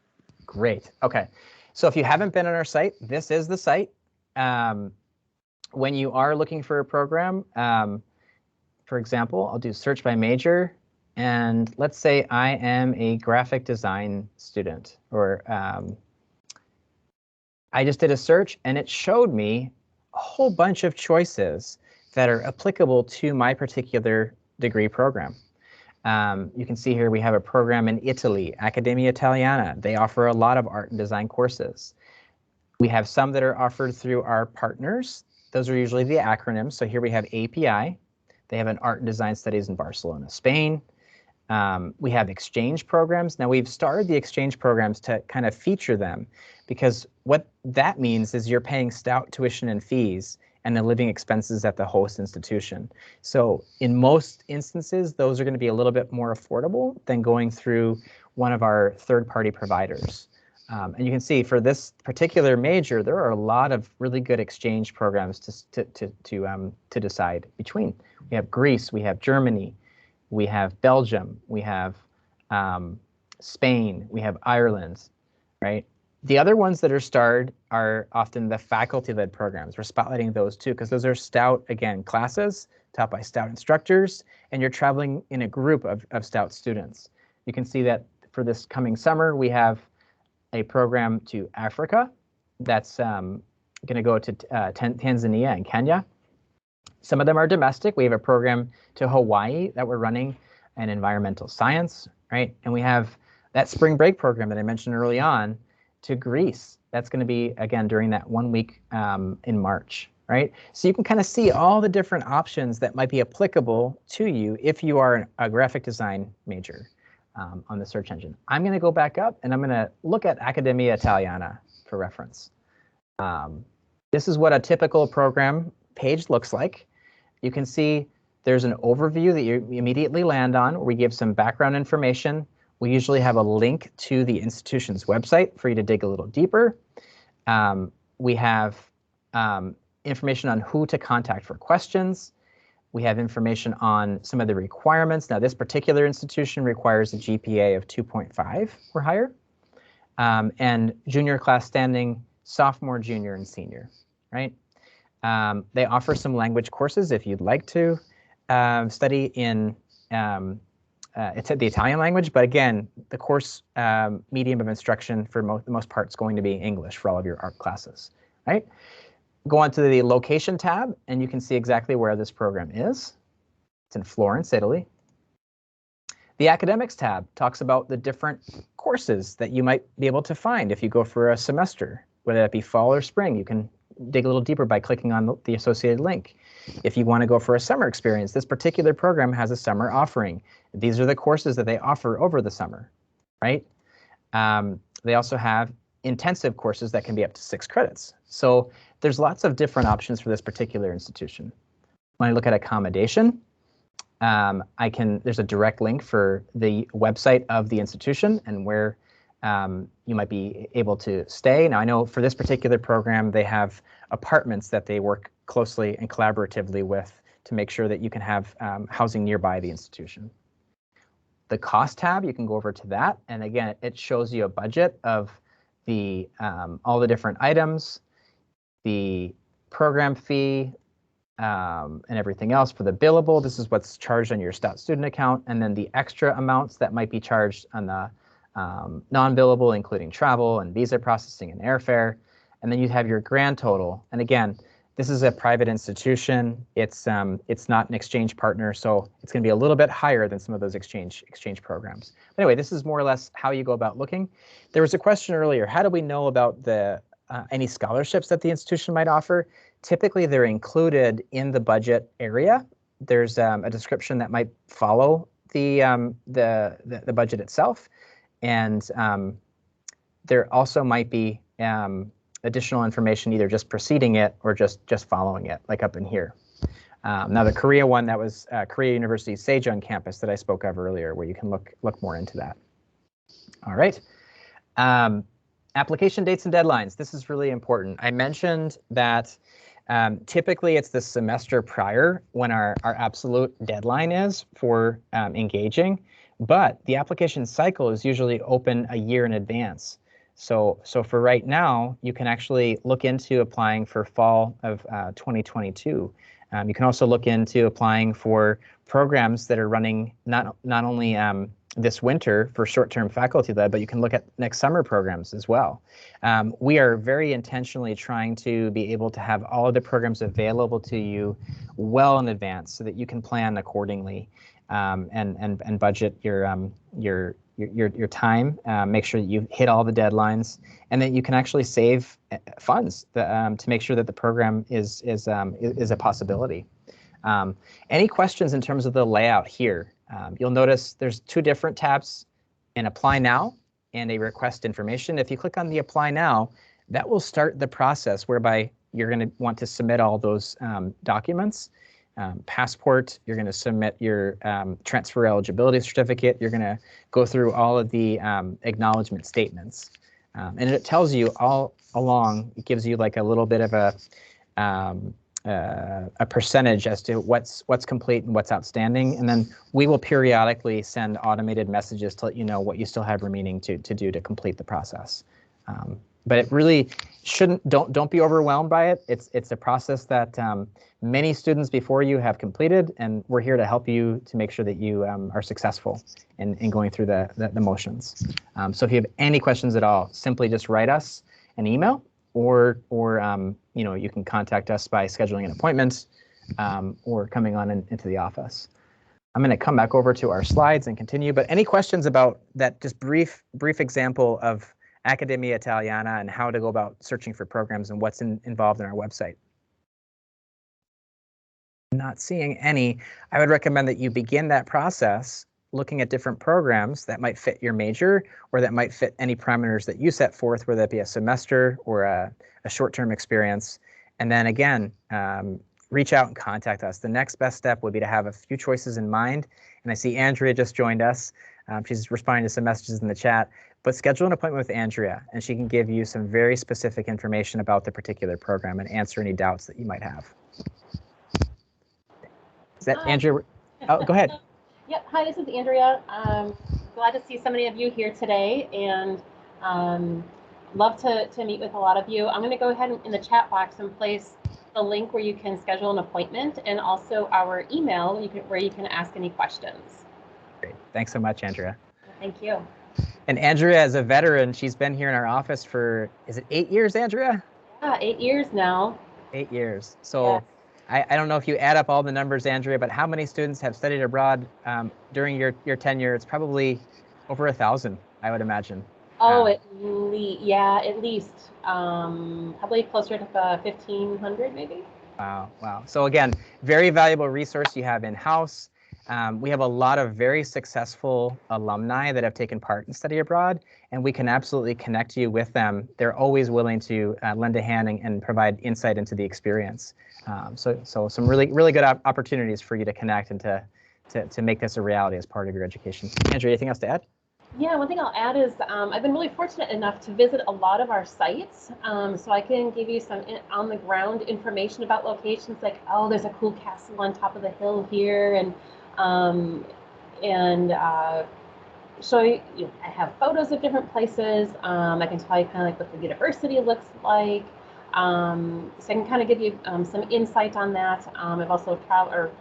Speaker 1: Great. Okay. So if you haven't been on our site, this is the site. When you are looking for a program, for example, I'll do search by major, and let's say I am a graphic design student, or I just did a search and it showed me a whole bunch of choices that are applicable to my particular degree program. You can see here we have a program in Italy, Accademia Italiana. They offer a lot of art and design courses. We have some that are offered through our partners. Those are usually the acronyms. So here we have API. They have an art and design studies in Barcelona, Spain. We have exchange programs. Now we've started the exchange programs to kind of feature them, because what that means is you're paying Stout tuition and fees and the living expenses at the host institution. So in most instances, those are going to be a little bit more affordable than going through one of our third-party providers. And you can see for this particular major, there are a lot of really good exchange programs to decide between. We have Greece, we have Germany, we have Belgium, we have Spain, we have Ireland, right? The other ones that are starred are often the faculty-led programs. We're spotlighting those too, because those are Stout, again, classes taught by Stout instructors, and you're traveling in a group of Stout students. You can see that for this coming summer, we have a program to Africa that's going to go to Tanzania and Kenya. Some of them are domestic. We have a program to Hawaii that we're running in environmental science, right? And we have that spring break program that I mentioned early on to Greece. That's going to be, again, during that 1 week in March, right? So you can kind of see all the different options that might be applicable to you if you are a graphic design major on the search engine. I'm going to go back up and I'm going to look at Accademia Italiana for reference. This is what a typical program page looks like. You can see there's an overview that you immediately land on where we give some background information. We usually have a link to the institution's website for you to dig a little deeper. We have information on who to contact for questions. We have information on some of the requirements. Now, this particular institution requires a GPA of 2.5 or higher, and junior class standing, sophomore, junior, and senior, right? They offer some language courses if you'd like to study in it's the Italian language, but again, the course medium of instruction for the most part is going to be English for all of your art classes, right? Go on to the location tab, and you can see exactly where this program is. It's in Florence, Italy. The academics tab talks about the different courses that you might be able to find if you go for a semester, whether that be fall or spring. You can dig a little deeper by clicking on the associated link. If you want to go for a summer experience, this particular program has a summer offering. These are the courses that they offer over the summer, right? They also have intensive courses that can be up to 6 credits. So there's lots of different options for this particular institution. When I look at accommodation, there's a direct link for the website of the institution and where you might be able to stay. Now, I know for this particular program, they have apartments that they work closely and collaboratively with to make sure that you can have housing nearby the institution. The cost tab, you can go over to that. And again, it shows you a budget of the all the different items, the program fee, and everything else for the billable. This is what's charged on your Stout student account. And then the extra amounts that might be charged on the non-billable, including travel and visa processing and airfare. And then you have your grand total. And again, this is a private institution. It's not an exchange partner, so it's going to be a little bit higher than some of those exchange programs. But anyway, this is more or less how you go about looking. There was a question earlier, how do we know about the any scholarships that the institution might offer? Typically, they're included in the budget area. There's a description that might follow the budget itself. And there also might be additional information either just preceding it or just following it, like up in here. Now the Korea one, that was Korea University's Sejong campus that I spoke of earlier, where you can look more into that. All right. Application dates and deadlines. This is really important. I mentioned that typically it's the semester prior when our absolute deadline is for engaging, but the application cycle is usually open a year in advance. So for right now, you can actually look into applying for fall of 2022. You can also look into applying for programs that are running not only this winter for short-term faculty led, but you can look at next summer programs as well. We are very intentionally trying to be able to have all of the programs available to you well in advance so that you can plan accordingly and budget your time, make sure that you hit all the deadlines, and that you can actually save funds to make sure that the program is a possibility. Any questions in terms of the layout here? You'll notice there's 2 different tabs, an Apply Now and a Request Information. If you click on the Apply Now, that will start the process whereby you're going to want to submit all those documents. Passport, you're going to submit your transfer eligibility certificate, you're going to go through all of the acknowledgement statements. And it tells you all along, it gives you like a little bit of a percentage as to what's complete and what's outstanding. And then we will periodically send automated messages to let you know what you still have remaining to do to complete the process. But it really don't be overwhelmed by it. It's a process that many students before you have completed, and we're here to help you to make sure that you are successful in going through the motions. So if you have any questions at all, simply just write us an email, or you can contact us by scheduling an appointment or coming on into the office. I'm going to come back over to our slides and continue. But any questions about that just brief example of Accademia Italiana, and how to go about searching for programs and what's involved in our website. Not seeing any, I would recommend that you begin that process looking at different programs that might fit your major or that might fit any parameters that you set forth, whether that be a semester or a short-term experience. And then again, reach out and contact us. The next best step would be to have a few choices in mind. And I see Andrea just joined us. She's responding to some messages in the chat, but schedule an appointment with Andrea and she can give you some very specific information about the particular program and answer any doubts that you might have. Is that Andrea? Oh, go ahead.
Speaker 3: Yep. Hi, this is Andrea. Glad to see so many of you here today, and love to meet with a lot of you. I'm going to go ahead and in the chat box and place the link where you can schedule an appointment, and also our email where you can ask any questions.
Speaker 1: Great. Thanks so much, Andrea.
Speaker 3: Thank you.
Speaker 1: And Andrea, as a veteran, she's been here in our office for, is it 8 years, Andrea?
Speaker 3: Yeah, 8 years now.
Speaker 1: 8 years. So.
Speaker 3: Yes.
Speaker 1: I don't know if you add up all the numbers, Andrea, but how many students have studied abroad during your tenure? It's probably over 1,000, I would imagine.
Speaker 3: Oh, at least probably closer to 1,500 maybe.
Speaker 1: Wow. So again, very valuable resource you have in-house. We have a lot of very successful alumni that have taken part in study abroad, and we can absolutely connect you with them. They're always willing to lend a hand and provide insight into the experience. So some really good opportunities for you to connect and to make this a reality as part of your education. Andrea, anything else to add?
Speaker 3: Yeah, one thing I'll add is I've been really fortunate enough to visit a lot of our sites, so I can give you some on-the-ground information about locations like, oh, there's a cool castle on top of the hill here, and show you, I have photos of different places. I can tell you kind of like what the university looks like. So I can kind of give you some insight on that. I've also traveled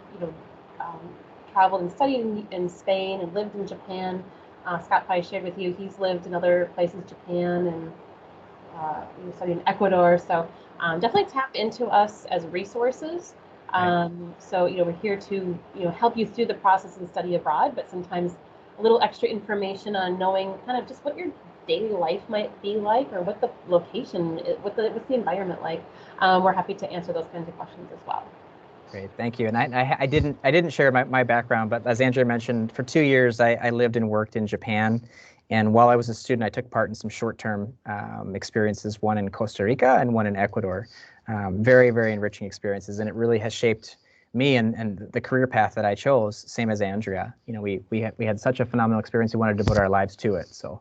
Speaker 3: and studied in Spain and lived in Japan. Scott probably shared with you, he's lived in other places, Japan, and studied in Ecuador. So definitely tap into us as resources. So we're here to help you through the process and study abroad, but sometimes a little extra information on knowing kind of just what your daily life might be like, or what the location, what's the environment like. We're happy to answer those kinds of questions as well.
Speaker 1: Great, thank you. And I didn't share my background, but as Andrea mentioned, for 2 years I lived and worked in Japan. And while I was a student, I took part in some short-term experiences, one in Costa Rica and one in Ecuador. Very enriching experiences, and it really has shaped me and the career path that I chose. Same as Andrea, we had such a phenomenal experience. We wanted to devote our lives to it. So,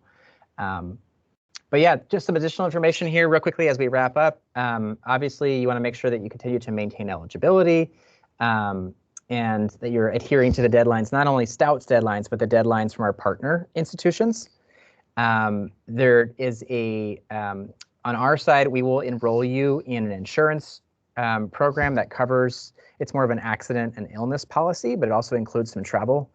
Speaker 1: but yeah, just some additional information here real quickly as we wrap up. Obviously, you want to make sure that you continue to maintain eligibility and that you're adhering to the deadlines, not only Stout's deadlines, but the deadlines from our partner institutions. There is on our side, we will enroll you in an insurance program that covers, it's more of an accident and illness policy, but it also includes some travel,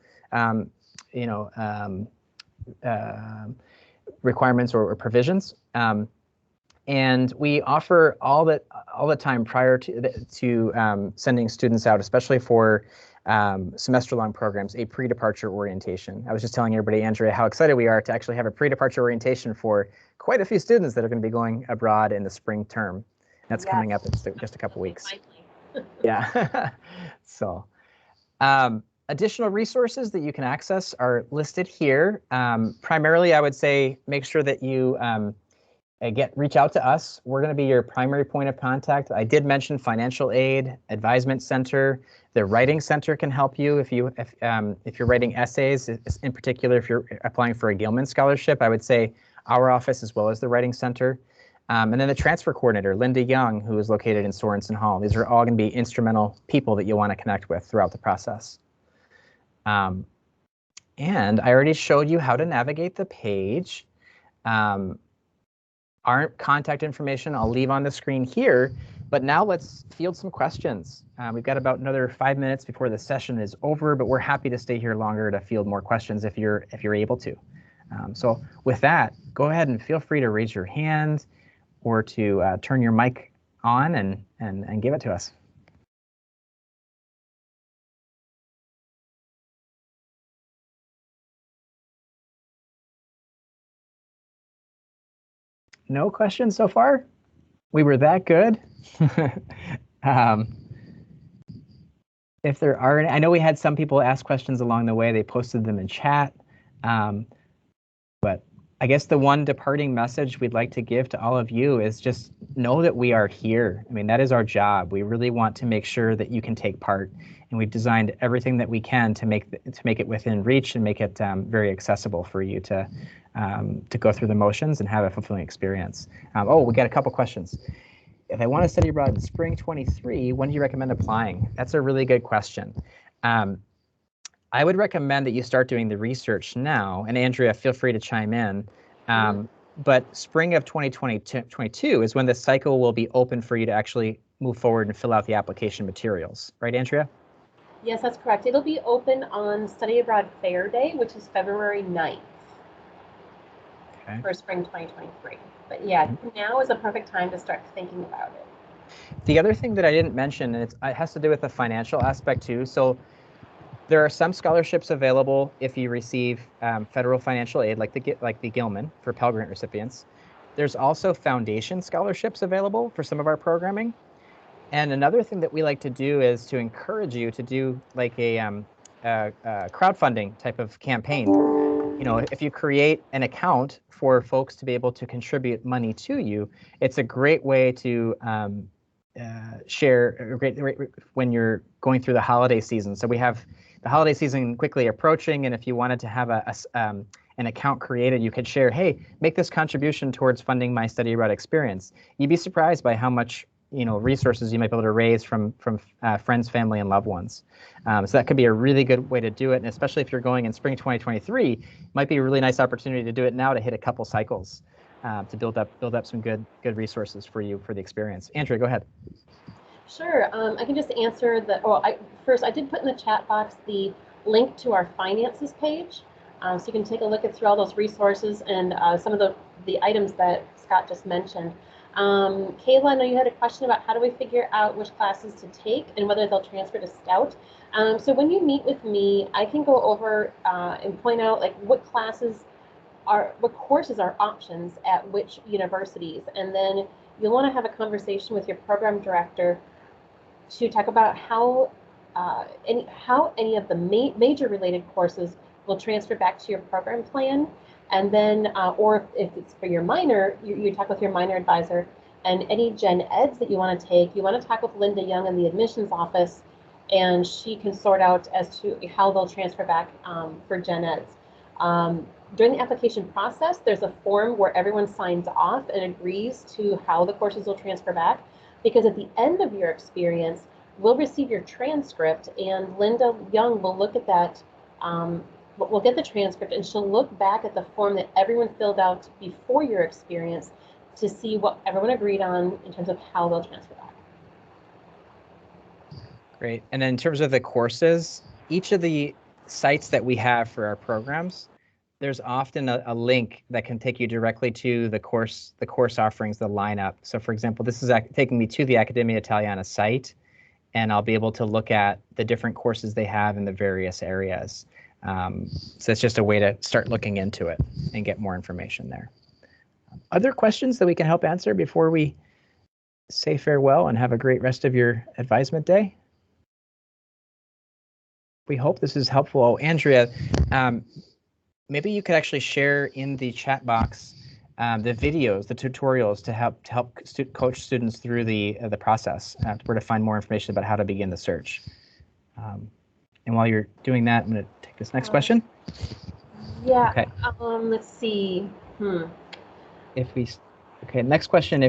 Speaker 1: requirements or provisions. And we offer all the time prior to sending students out, especially for semester-long programs, a pre-departure orientation. I was just telling everybody, Andrea, how excited we are to actually have a pre-departure orientation for quite a few students that are going to be going abroad in the spring term. That's coming up in just a couple weeks. Yeah. So additional resources that you can access are listed here. Primarily, I would say make sure that you reach out to us. We're going to be your primary point of contact. I did mention financial aid, Advisement Center. The Writing Center can help you if you're writing essays. In particular, if you're applying for a Gilman Scholarship, I would say our office as well as the Writing Center. And then the transfer coordinator, Linda Young, who is located in Sorensen Hall. These are all going to be instrumental people that you'll want to connect with throughout the process. And I already showed you how to navigate the page. Our contact information I'll leave on the screen here, but now let's field some questions. We've got about another 5 minutes before the session is over, but we're happy to stay here longer to field more questions if you're able to. So with that, go ahead and feel free to raise your hand or to turn your mic on and give it to us. No questions so far? We were that good? If there are any, I know we had some people ask questions along the way. They posted them in chat. But I guess the one departing message we'd like to give to all of you is just know that we are here. I mean, that is our job. We really want to make sure that you can take part, and we've designed everything that we can to make it within reach and make it very accessible for you to go through the motions and have a fulfilling experience. Oh, we got a couple questions. If I want to study abroad in spring 23, when do you recommend applying? That's a really good question. I would recommend that you start doing the research now, and Andrea, feel free to chime in. But spring of 2022 is when the cycle will be open for you to actually move forward and fill out the application materials. Right, Andrea?
Speaker 3: Yes, that's correct. It'll be open on Study Abroad Fair Day, which is February 9th for spring 2023. But yeah, now is a perfect time to start thinking about it.
Speaker 1: The other thing that I didn't mention, and it has to do with the financial aspect too. So there are some scholarships available if you receive federal financial aid, like the Gilman for Pell Grant recipients. There's also foundation scholarships available for some of our programming. And another thing that we like to do is to encourage you to do like a crowdfunding type of campaign. You know, if you create an account for folks to be able to contribute money to you, it's a great way to share when you're going through the holiday season. So we have the holiday season quickly approaching, and if you wanted to have an account created, you could share, hey, make this contribution towards funding my study abroad experience. You'd be surprised by how much resources you might be able to raise from friends, family, and loved ones. So that could be a really good way to do it, and especially if you're going in spring 2023, might be a really nice opportunity to do it now to hit a couple cycles to build up some good resources for you for the experience. Andrea, go ahead.
Speaker 3: Sure. I can just answer first, I did put in the chat box the link to our finances page, so you can take a look through all those resources and some of the items that Scott just mentioned. Kayla, I know you had a question about how do we figure out which classes to take and whether they'll transfer to Stout. So when you meet with me, I can go over and point out like what courses are options at which universities, and then you'll want to have a conversation with your program director to talk about how any of the major related courses will transfer back to your program plan. And then, or if it's for your minor, you talk with your minor advisor, and any gen eds that you want to take, you want to talk with Linda Young in the admissions office, and she can sort out as to how they'll transfer back for gen eds. During the application process, there's a form where everyone signs off and agrees to how the courses will transfer back, because at the end of your experience, we'll receive your transcript, and Linda Young will look at that. We'll get the transcript, and she'll look back at the form that everyone filled out before your experience to see what everyone agreed on in terms of how they'll transfer back.
Speaker 1: Great. And then in terms of the courses, each of the sites that we have for our programs, there's often a link that can take you directly to the course offerings, the lineup. So for example, this is taking me to the Accademia Italiana site, and I'll be able to look at the different courses they have in the various areas. So it's just a way to start looking into it and get more information there. Other questions that we can help answer before we say farewell and have a great rest of your advisement day? We hope this is helpful. Oh, Andrea, maybe you could actually share in the chat box the videos, the tutorials to help coach students through the process, where to find more information about how to begin the search. And while you're doing that, I'm going to take this next question.
Speaker 3: Yeah.
Speaker 1: Okay.
Speaker 3: Let's see.
Speaker 1: Next question.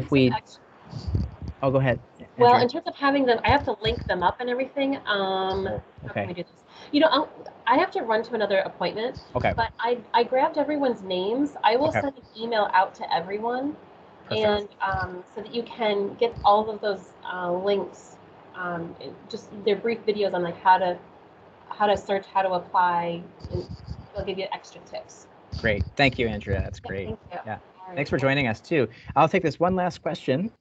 Speaker 1: Oh, go ahead. Andrea.
Speaker 3: Well, in terms of having them, I have to link them up and everything. How can we do this? I have to run to another appointment.
Speaker 1: Okay.
Speaker 3: But I grabbed everyone's names. I will send an email out to everyone. Perfect. And so that you can get all of those links, just their brief videos on like how to search, how to apply, and they'll give you extra tips.
Speaker 1: Great. Thank you, Andrea. That's great.
Speaker 3: Thank you.
Speaker 1: Yeah. Thanks for joining us too. I'll take this one last question.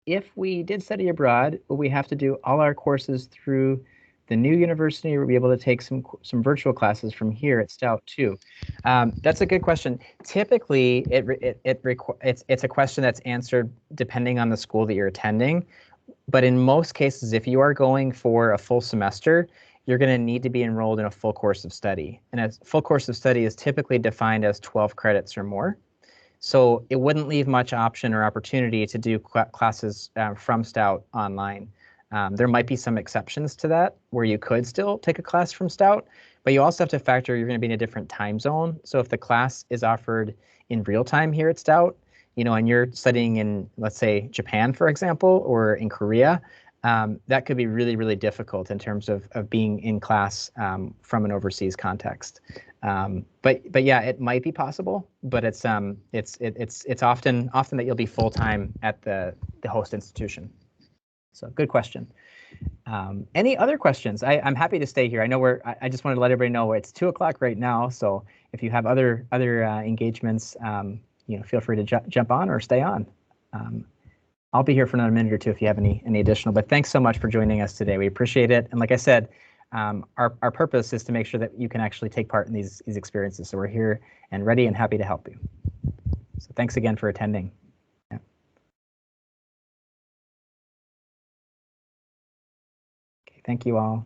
Speaker 1: If we did study abroad, will we have to do all our courses through the new university, or be able to take some virtual classes from here at Stout too? That's a good question. Typically, it's a question that's answered depending on the school that you're attending. But in most cases, if you are going for a full semester, you're going to need to be enrolled in a full course of study. And a full course of study is typically defined as 12 credits or more. So it wouldn't leave much option or opportunity to do classes from Stout online. There might be some exceptions to that where you could still take a class from Stout, but you also have to factor you're going to be in a different time zone. So if the class is offered in real time here at Stout, and you're studying in, let's say, Japan, for example, or in Korea, that could be really, really difficult in terms of being in class from an overseas context. But yeah, it might be possible, but it's often that you'll be full time at the host institution. So good question. Any other questions? I'm happy to stay here. I know I just wanted to let everybody know it's 2 o'clock right now. So if you have other engagements, feel free to jump on or stay on. I'll be here for another minute or two if you have any additional, but thanks so much for joining us today. We appreciate it. And like I said, our purpose is to make sure that you can actually take part in these experiences. So we're here and ready and happy to help you. So thanks again for attending. Yeah. Okay, thank you all.